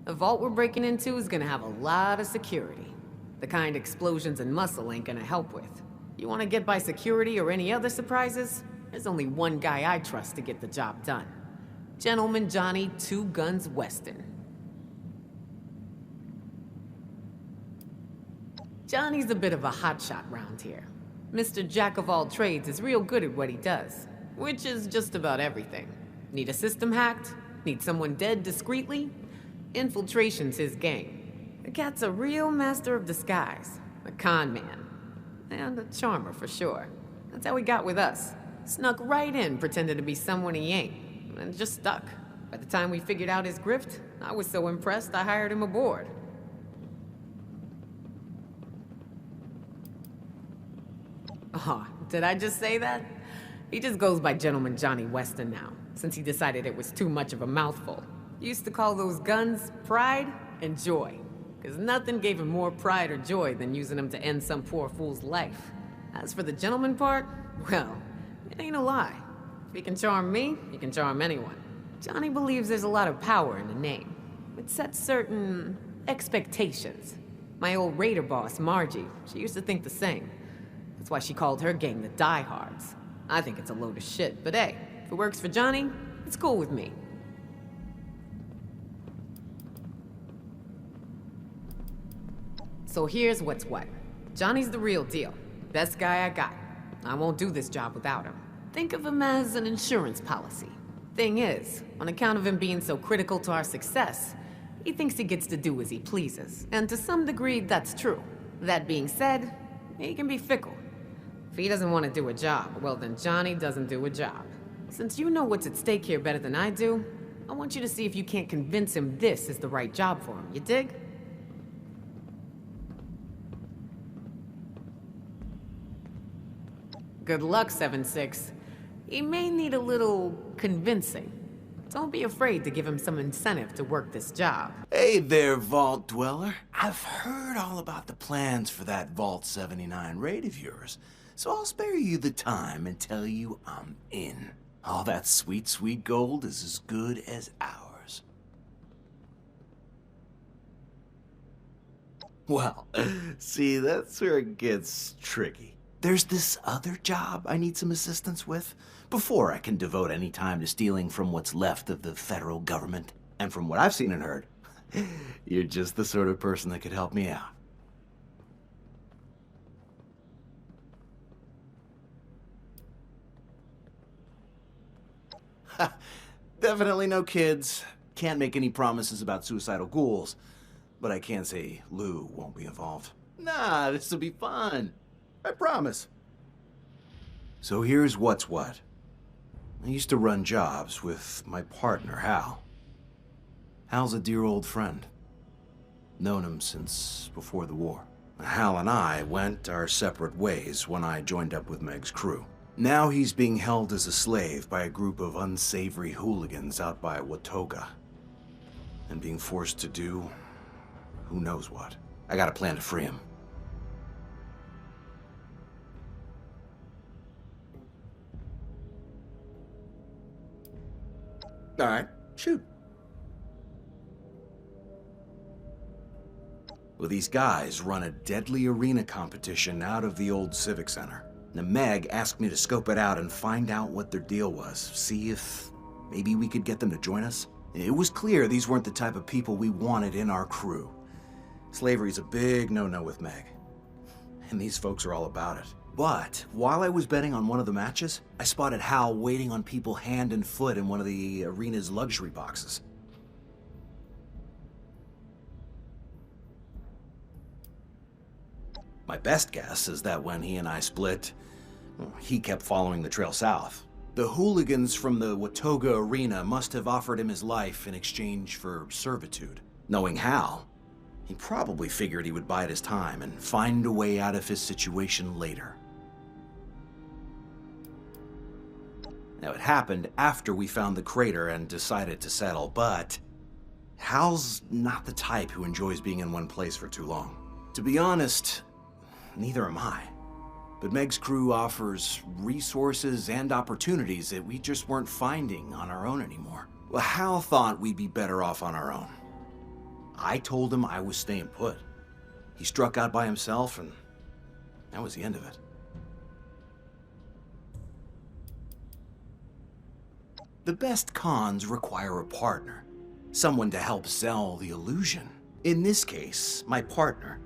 The vault we're breaking into is gonna have a lot of security. The kind explosions and muscle ain't gonna help with. You wanna get by security or any other surprises? There's only one guy I trust to get the job done. Gentleman Johnny Two Guns Weston. Johnny's a bit of a hotshot round here. Mr. Jack of all trades is real good at what he does, which is just about everything. Need a system hacked? Need someone dead discreetly? Infiltration's his game. The cat's a real master of disguise, a con man, and a charmer for sure. That's how he got with us. Snuck right in, pretended to be someone he ain't, and just stuck. By the time we figured out his grift, I was so impressed I hired him aboard. Oh, did I just say that? He just goes by Gentleman Johnny Weston now, since he decided it was too much of a mouthful. He used to call those guns pride and joy, because nothing gave him more pride or joy than using them to end some poor fool's life. As for the gentleman part, well, it ain't a lie. If he can charm me, he can charm anyone. Johnny believes there's a lot of power in the name. It sets certain expectations. My old raider boss, Margie, she used to think the same. That's why she called her gang the Diehards. I think it's a load of shit, but hey, if it works for Johnny, it's cool with me. So here's what's what. Johnny's the real deal. Best guy I got. I won't do this job without him. Think of him as an insurance policy. Thing is, on account of him being so critical to our success, he thinks he gets to do as he pleases. And to some degree, that's true. That being said, he can be fickle. If he doesn't want to do a job, well then Johnny doesn't do a job. Since you know what's at stake here better than I do, I want you to see if you can't convince him this is the right job for him, you dig? Good luck, 7-6. He may need a little convincing. Don't be afraid to give him some incentive to work this job. Hey there, Vault Dweller. I've heard all about the plans for that Vault 79 raid of yours, so I'll spare you the time and tell you I'm in. All that sweet, sweet gold is as good as ours. Well, see, that's where it gets tricky. There's this other job I need some assistance with before I can devote any time to stealing from what's left of the federal government. And from what I've seen and heard, you're just the sort of person that could help me out. Definitely no kids. Can't make any promises about suicidal ghouls, but I can say Lou won't be involved. Nah, this'll be fun. I promise. So here's what's what. I used to run jobs with my partner, Hal. Hal's a dear old friend. Known him since before the war. Hal and I went our separate ways when I joined up with Meg's crew. Now he's being held as a slave by a group of unsavory hooligans out by Watoga. And being forced to do who knows what. I got a plan to free him. All right, shoot. Well, these guys run a deadly arena competition out of the old Civic Center. Now, Meg asked me to scope it out and find out what their deal was. See if maybe we could get them to join us. It was clear these weren't the type of people we wanted in our crew. Slavery's a big no-no with Meg. And these folks are all about it. But while I was betting on one of the matches, I spotted Hal waiting on people hand and foot in one of the arena's luxury boxes. My best guess is that when he and I split, he kept following the trail south. The hooligans from the Watoga arena must have offered him his life in exchange for servitude. Knowing Hal, he probably figured he would bide his time and find a way out of his situation later. Now, it happened after we found the crater and decided to settle, but Hal's not the type who enjoys being in one place for too long. To be honest, neither am I. But Meg's crew offers resources and opportunities that we just weren't finding on our own anymore. Well, Hal thought we'd be better off on our own. I told him I was staying put. He struck out by himself, and that was the end of it. The best cons require a partner. Someone to help sell the illusion. In this case, my partner,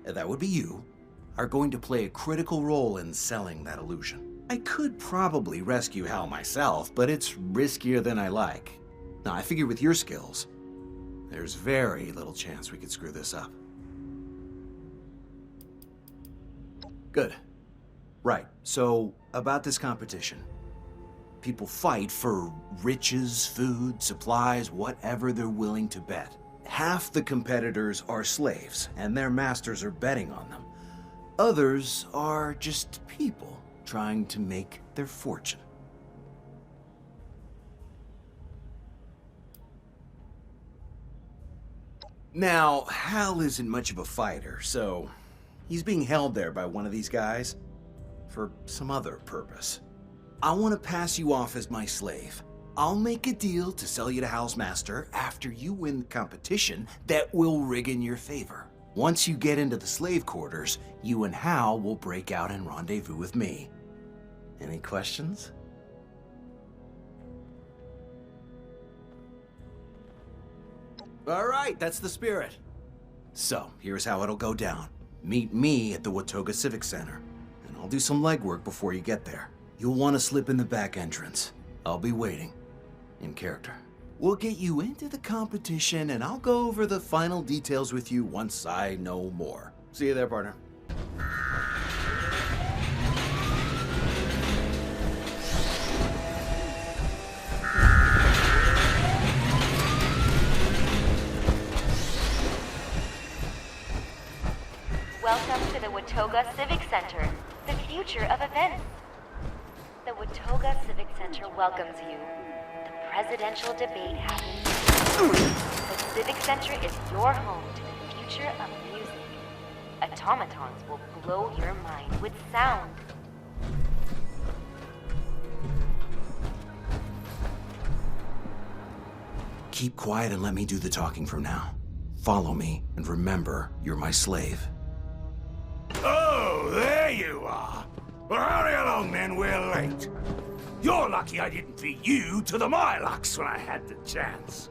that would be you, are going to play a critical role in selling that illusion. I could probably rescue Hal myself, but it's riskier than I like. Now, I figure with your skills, there's very little chance we could screw this up. Good. Right, so about this competition. People fight for riches, food, supplies, whatever they're willing to bet. Half the competitors are slaves, and their masters are betting on them. Others are just people trying to make their fortune. Now, Hal isn't much of a fighter, so he's being held there by one of these guys for some other purpose. I want to pass you off as my slave. I'll make a deal to sell you to Hal's master after you win the competition that will rig in your favor. Once you get into the slave quarters, you and Hal will break out and rendezvous with me. Any questions? All right, that's the spirit. So, here's how it'll go down. Meet me at the Watoga Civic Center, and I'll do some legwork before you get there. You'll want to slip in the back entrance. I'll be waiting, in character. We'll get you into the competition, and I'll go over the final details with you once I know more. See you there, partner. Welcome to the Watoga Civic Center, the future of events. The Watoga Civic Center welcomes you. The presidential debate happens. The Civic Center is your home to the future of music. Automatons will blow your mind with sound. Keep quiet and let me do the talking from now. Follow me, and remember, you're my slave. Oh, there you are. Well, hurry along then, we're late. You're lucky I didn't feed you to the Milux when I had the chance.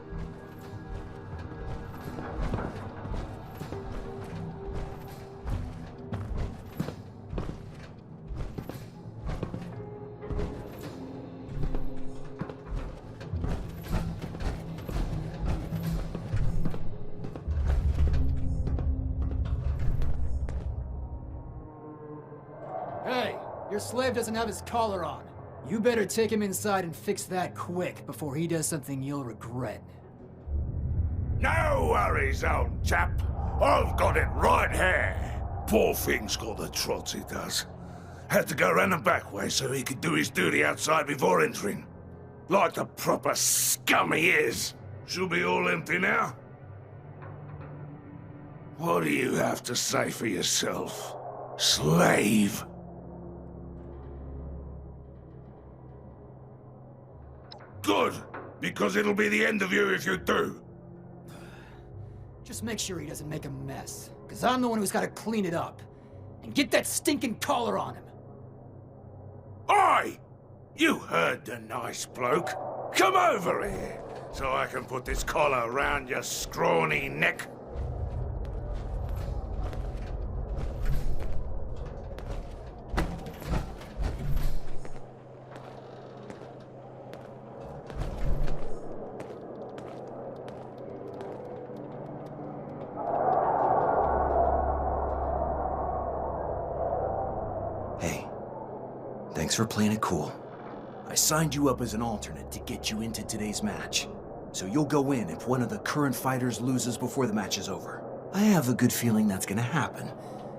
Hey, your slave doesn't have his collar on. You better take him inside and fix that quick before he does something you'll regret. No worries, old chap. I've got it right here. Poor thing's got the trots, he does. Had to go round the back way so he could do his duty outside before entering. Like the proper scum he is. She'll be all empty now. What do you have to say for yourself, slave? Good, because it'll be the end of you if you do. Just make sure he doesn't make a mess, because I'm the one who's got to clean it up. And get that stinking collar on him. Oi! You heard the nice bloke. Come over here, so I can put this collar around your scrawny neck. Thanks for playing it cool. I signed you up as an alternate to get you into today's match. So you'll go in if one of the current fighters loses before the match is over. I have a good feeling that's gonna happen,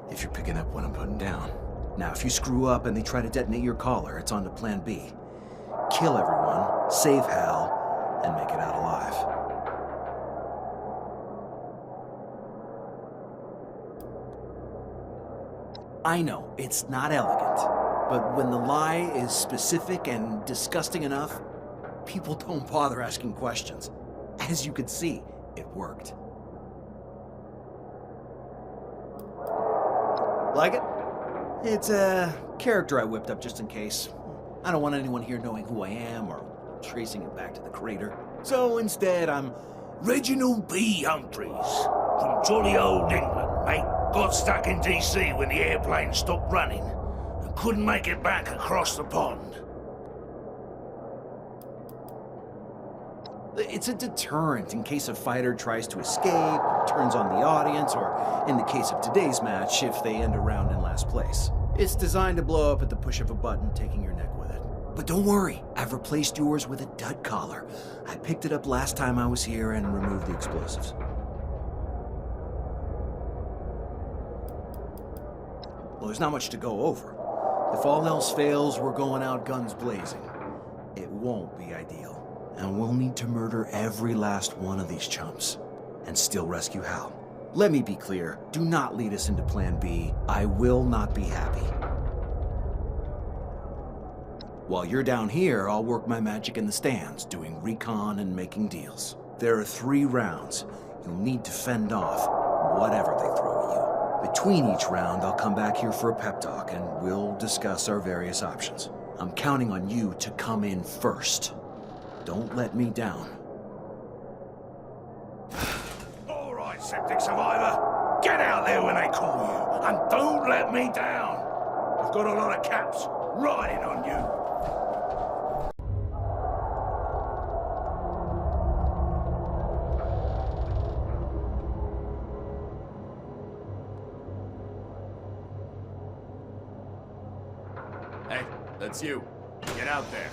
if you're picking up what I'm putting down. Now, if you screw up and they try to detonate your collar, it's on to plan B. Kill everyone, save Hal, and make it out alive. I know, it's not elegant. But when the lie is specific and disgusting enough, people don't bother asking questions. As you could see, it worked. Like it? It's a character I whipped up just in case. I don't want anyone here knowing who I am or tracing it back to the crater. So instead, I'm Reginald B. Humphreys, from jolly old England, mate. Got stuck in DC when the airplane stopped running and couldn't make it back across the pond. It's a deterrent in case a fighter tries to escape, turns on the audience, or in the case of today's match, if they end a round in last place. It's designed to blow up at the push of a button, taking your neck with it. But don't worry, I've replaced yours with a dud collar. I picked it up last time I was here and removed the explosives. Well, there's not much to go over. If all else fails, we're going out guns blazing. It won't be ideal. And we'll need to murder every last one of these chumps. And still rescue Hal. Let me be clear, do not lead us into Plan B. I will not be happy. While you're down here, I'll work my magic in the stands, doing recon and making deals. There are 3 rounds. You'll need to fend off whatever they throw at you. Between each round, I'll come back here for a pep talk, and we'll discuss our various options. I'm counting on you to come in first. Don't let me down. All right, septic survivor. Get out there when they call you, and don't let me down. I've got a lot of caps riding on you. Hey, that's you. Get out there.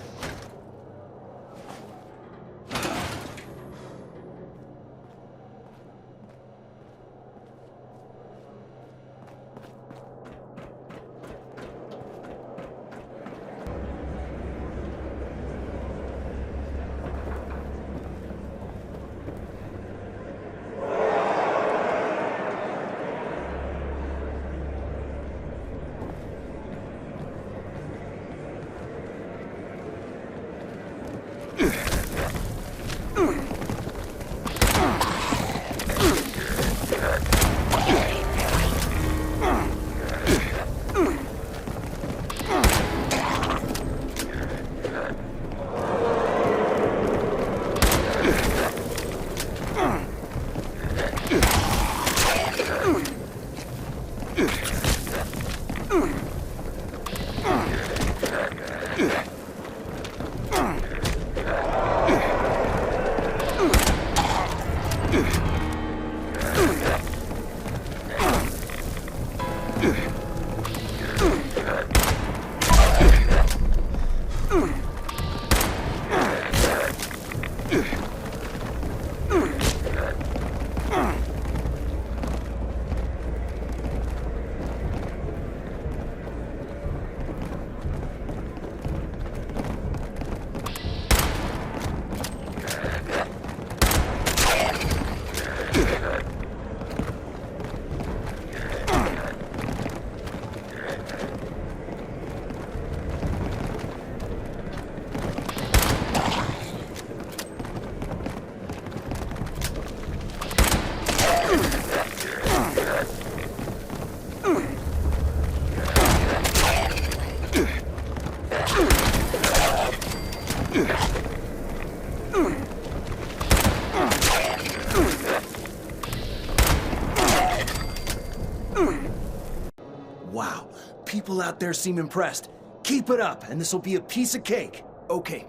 Wow, people out there seem impressed. Keep it up, and this will be a piece of cake. Okay,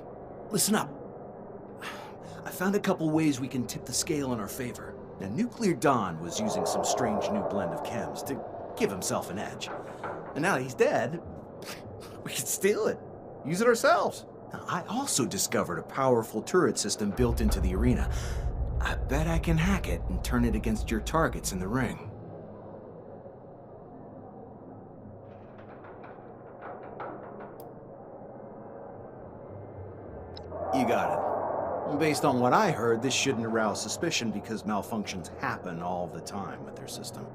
listen up. I found a couple ways we can tip the scale in our favor. Now, Nuclear Don was using some strange new blend of chems to give himself an edge. And now he's dead, we can steal it. Use it ourselves. Now, I also discovered a powerful turret system built into the arena. I bet I can hack it and turn it against your targets in the ring. You got it. Based on what I heard, this shouldn't arouse suspicion because malfunctions happen all the time with their system.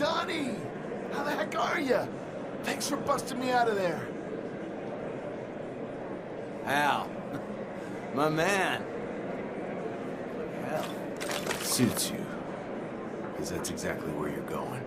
Johnny! How the heck are you? Thanks for busting me out of there. Hal. My man. Hell. Suits you. Because that's exactly where you're going.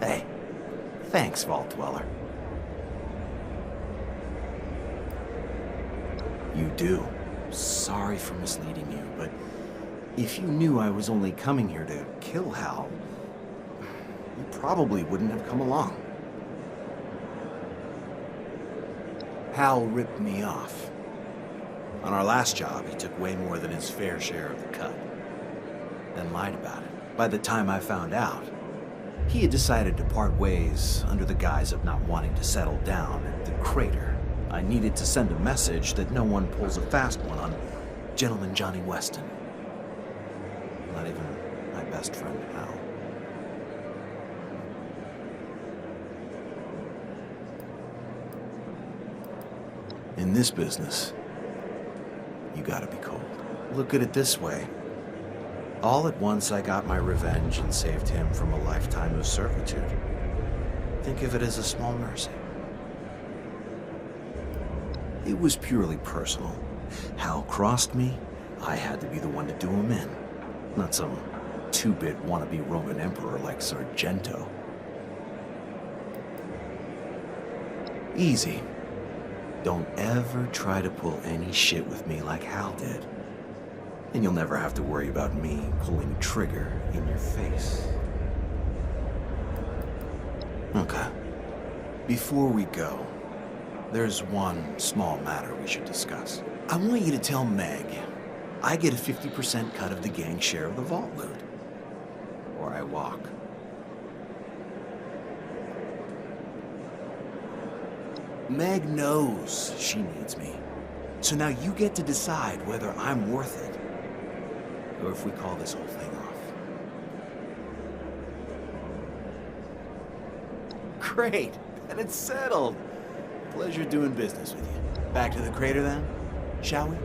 Hey, thanks, Vault Dweller. You do. Sorry for misleading you, but if you knew I was only coming here to kill Hal, you probably wouldn't have come along. Hal ripped me off. On our last job, he took way more than his fair share of the cut, then lied about it. By the time I found out, he had decided to part ways under the guise of not wanting to settle down at the crater. I needed to send a message that no one pulls a fast one on Gentleman Johnny Weston. Not even my best friend, Hal. In this business, you gotta be cold. Look at it this way. All at once, I got my revenge and saved him from a lifetime of servitude. Think of it as a small mercy. It was purely personal. Hal crossed me, I had to be the one to do him in. Not some two-bit wannabe Roman emperor like Sargento. Easy. Don't ever try to pull any shit with me like Hal did. And you'll never have to worry about me pulling a trigger in your face. Okay. Before we go, there's one small matter we should discuss. I want you to tell Meg I get a 50% cut of the gang share of the vault loot. Or I walk. Meg knows she needs me. So now you get to decide whether I'm worth it. Or if we call this whole thing off. Great, and it's settled. Pleasure doing business with you. Back to the crater then, shall we?